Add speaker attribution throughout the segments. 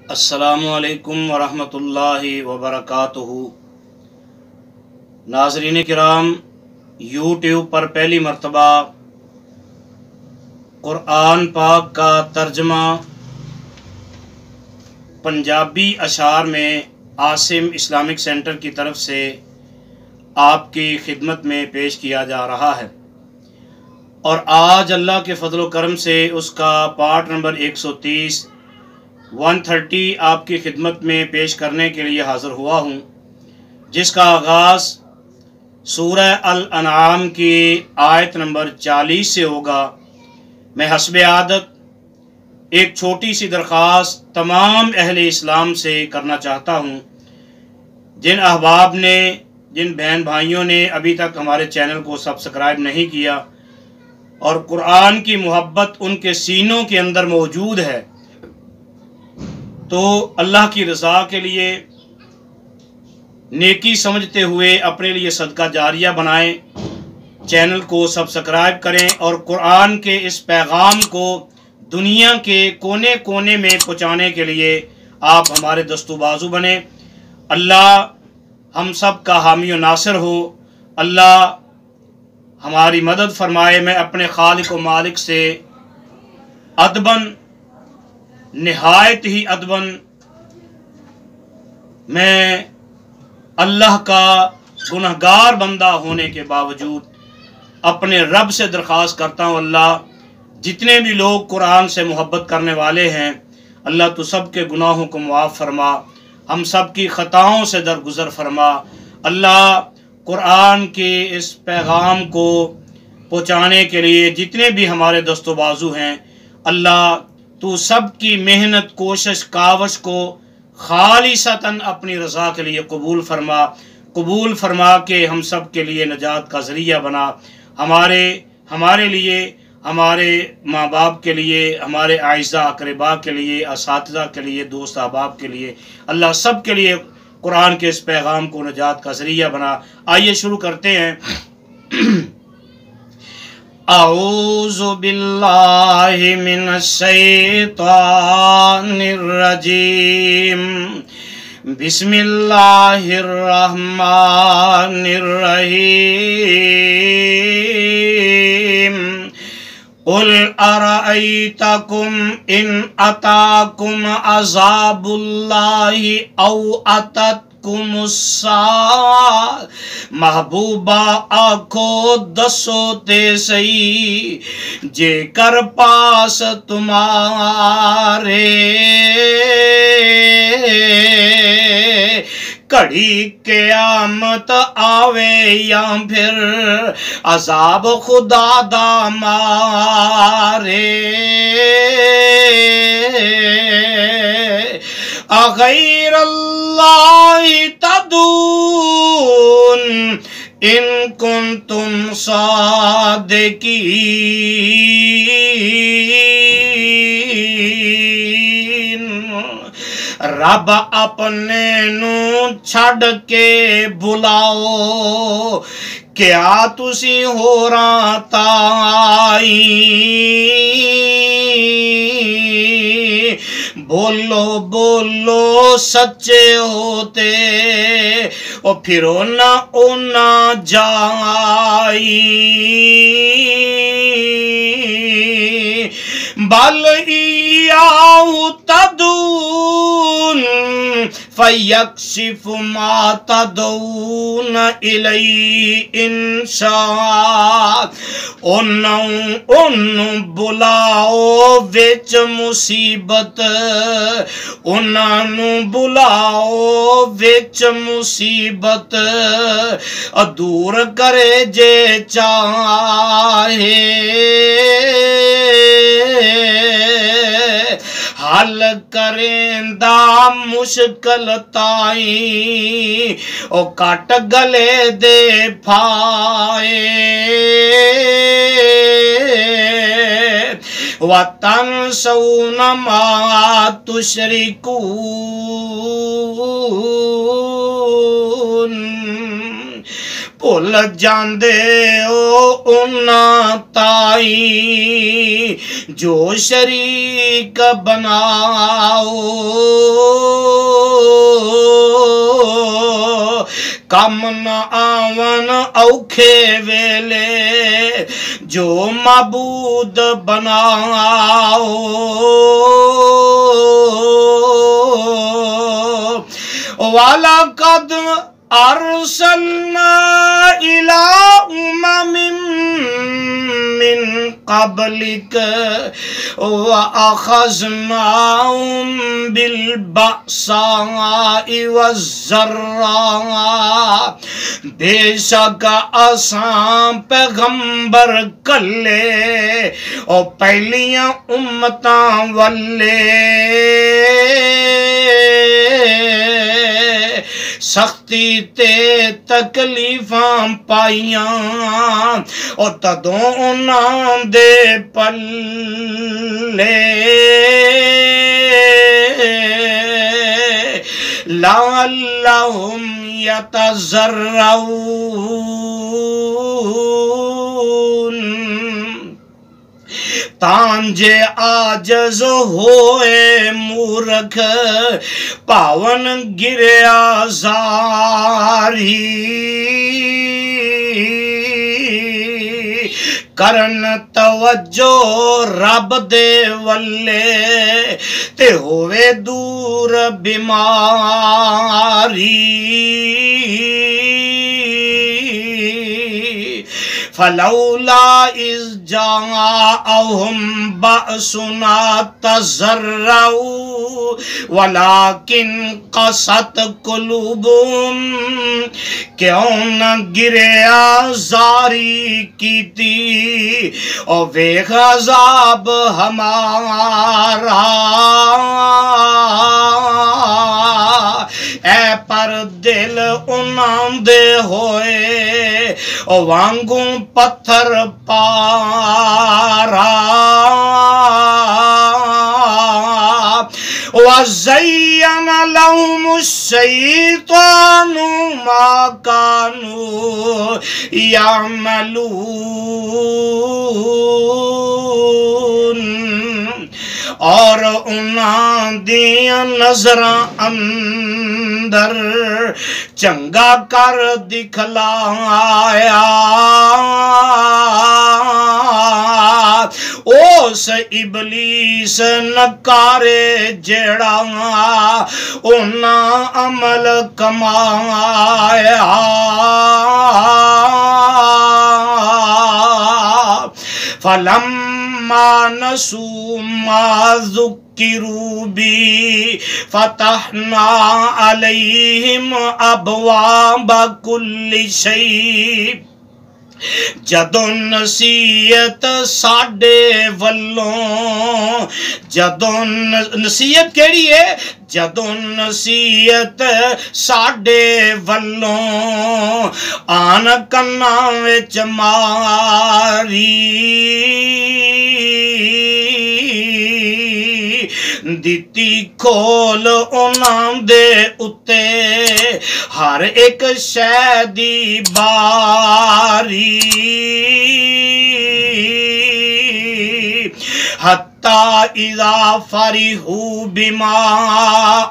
Speaker 1: السلام علیکم ورحمۃ اللہ وبرکاتہ۔ ناظرین کرام، یوٹیوب پر پہلی مرتبہ قرآن پاک کا ترجمہ پنجابی اشعار میں عاصم اسلامک سینٹر کی طرف سے آپ کی خدمت میں پیش کیا جا رہا ہے، اور آج اللہ کے فضل و کرم سے اس کا پارٹ نمبر 130 آپ کی خدمت میں پیش کرنے کے لیے حاضر ہوا ہوں، جس کا آغاز سورہ الانعام کی آیت نمبر 40 سے ہوگا۔ میں حسب عادت ایک چھوٹی سی درخواست تمام اہل اسلام سے کرنا چاہتا ہوں۔ جن احباب نے، جن بہن بھائیوں نے ابھی تک ہمارے چینل کو سبسکرائب نہیں کیا اور قرآن کی محبت ان کے سینوں کے اندر موجود ہے، تو اللہ کی رضا کے لیے نیکی سمجھتے ہوئے اپنے لیے صدقہ جاریہ بنائیں، چینل کو سبسکرائب کریں اور قرآن کے اس پیغام کو دنیا کے کونے کونے میں پہنچانے کے لیے آپ ہمارے دست و بازو بنیں۔ اللہ ہم سب کا حامی و ناصر ہو، اللہ ہماری مدد فرمائے۔ میں اپنے خالق و مالک سے ادباً، نہایت ہی ادباً، میں اللہ کا گنہگار بندہ ہونے کے باوجود اپنے رب سے درخواست کرتا ہوں، اللہ جتنے بھی لوگ قرآن سے محبت کرنے والے ہیں، اللہ تو سب کے گناہوں کو معاف فرما، ہم سب کی خطاؤں سے درگزر فرما۔ اللہ قرآن کے اس پیغام کو پہنچانے کے لیے جتنے بھی ہمارے دست و بازو ہیں، اللہ تو سب کی محنت، کوشش، کاوش کو خالصتاً اپنی رضا کے لیے قبول فرما کے ہم سب کے لیے نجات کا ذریعہ بنا، ہمارے لیے، ہمارے ماں باپ کے لیے، ہمارے اعزاء اقرباء کے لیے، اساتذہ کے لیے، دوست احباب کے لیے، اللہ سب کے لیے قرآن کے اس پیغام کو نجات کا ذریعہ بنا۔ آئیے شروع کرتے ہیں۔ اعوذ باللہ من الشیطان الرجیم، بسم اللہ الرحمن الرحیم۔ قل ارأیتکم ان اتاکم عذاب اللہ او اتتکم الساعۃ، محبوبہ آکھو دسو تے سہی، جے کر پاس تمہارے کڑی قیامت آوے یا پھر عذاب خدا دا مارے، اغیر اللہ تدعون ان کنتم صادقین۔ رب اپنے نو چھڑ کے بلاؤ، کیا تسی ہوراں تائی، بولو بولو سچے ہوتے، اور پھرو نہ اونا جائی، بل ایاہ تدعون فیکشف ما تدعون الیہ ان شاء، انہوں بلاؤ وچ مصیبت، انہوں بلاؤ وچ مصیبت، دور کرے جے چاہے، حل کریندا مشکل تائیں، او کٹ گلے دے پھائے، وَتَنْسَوْنَ مَا تُشْرِكُونَ، بھول جاندے او انہاں تائی جو شریک بناؤ کم نہ آون اوکھے ویلے جو معبود بناؤ وَلَقَدْ أَرْسَلْنَا إِلَىٰ أُمَمٍ مِّن قَبْلِكَ وَأَخَذْنَاهُمْ بِالْبَأْسَاءِ وَالضَّرَّاءِ بے شک اساں پیغمبر کلے اور پہلیاں امتاں والے سختی تے تکلیفاں پائیاں اور تدوں انہاں دے پلے لعلہم یتضرعون تانجے آجز ہوئے مورکھ پاون گریا زاری کرن توجہ رب دے ولے تے ہوئے دور بیماری فلولا اذ جاءهم بأسنا تضرعوا ولكن قست قلوبهم کیوں نہ گریا زاری کیتی اور ویکھ عذاب ہمارا اے پر دل انہاں دے ہوئے اور وانگوں پتھر پارا وَزَيَّنَ لَهُمُ الشَّيْطَانُ مَا كَانُوا يَعْمَلُونَ اور انہاں دیاں نظراں اندر چنگا کر دکھلایا اس ابلیس نکارے جڑا انہاں عمل کمایا فَلَمَّا نَسُوا مَا ذُكِّرُوا بِهِ فَتَحْنَا عَلَيْهِمْ أَبْوَابَ كُلِّ شَيْءٍ جدوں نصیحت ساڈے والوں جدوں نصیحت کیڑی ہے جدوں نصیحت ساڈے والوں آن کناں وچ ماری دتی کھول انہاں دے اتے ہر ایک شے دی باری حتی اذا فرحوا بما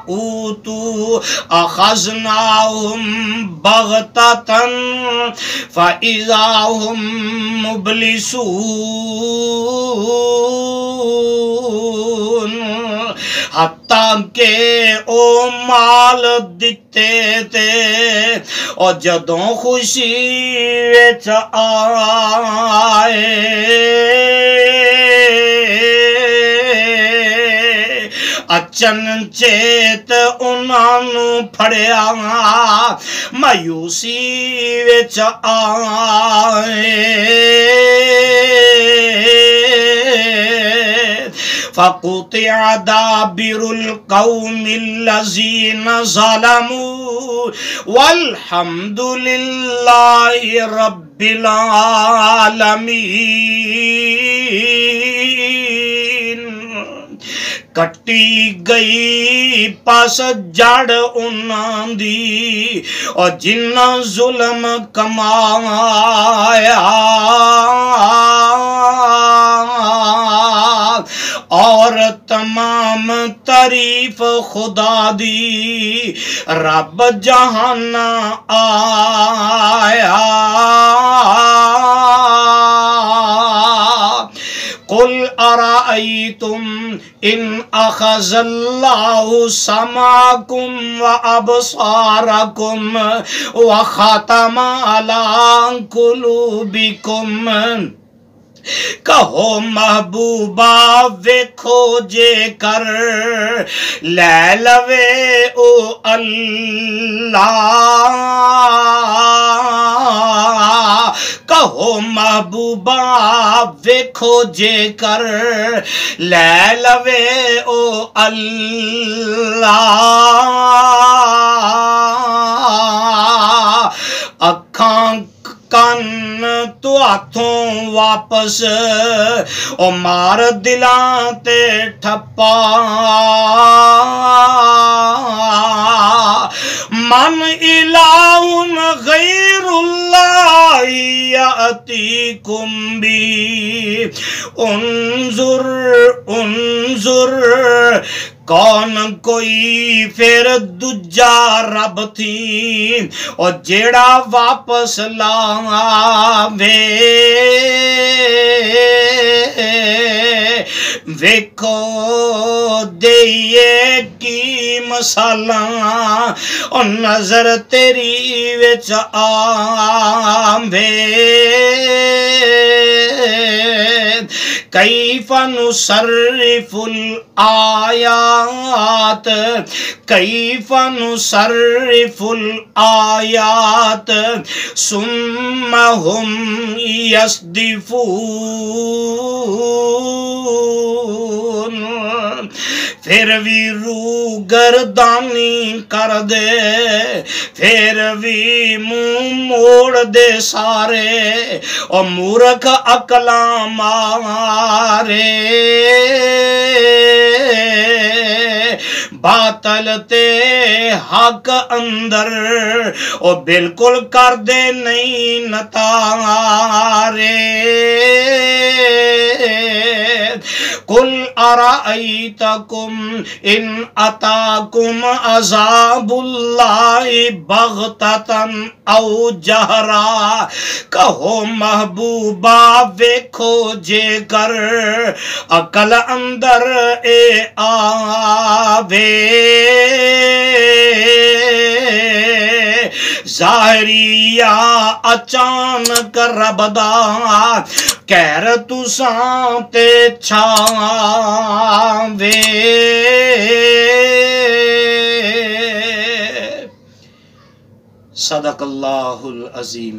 Speaker 1: اوتوا اخذناهم بغتة فاذا هم مبلسون حتیٰ کہ او مال دیتے تے اور جدوں خوشی وچ آئے اچن چیت انہاں نوں پھڑیا مایوسی وچ آئے فَقُطِعَ دَابِرُ الْقَوْمِ الَّذِينَ ظَلَمُوا وَالْحَمْدُ لِلَّهِ رَبِّ الْعَالَمِينَ کٹی گئی پاس جڑ انہاں دی اور جنہاں ظلم کمایا اور تمام تعریف خدا دی رب جہانا آیا قل ارائیتم ان اخذ اللہ سمعکم وابصارکم وختم علی قلوبکم کہو محبوبہ ویکھو جے کر لے لوے او اللہ کہو محبوبہ ویکھو جے کر لے لوے او اللہ اکھاں کن تو ہاتھوں واپس او مار دلاں تے ٹھپا من الہ غیر اللہ یاتیکم بی انظر انظر کون کوئی پھر دجا رب تھی اور جیڑا واپس لاوے ویکھو دئیے کی مسالہ اور نظر تیری وچ آوے کیف نصرف الآیات کیف نصرف الآیات ثم هم یصدفون پھر بھی رو گردانی کر دے پھر بھی منہ موڑ دے سارے اور مورکھ عقلاں مارے باطل تے حق اندر او بالکل کر دے نہیں نتارے قل ارائیتکم ان اتاکم عذاب اللہ بغتتاً او جہرا کہو محبوبہ ویکھو جے کر عقل اندر اے آوے ظاہری یا اچانک ربدا کہر تساں تے چھاوے صدق اللہ العظیم.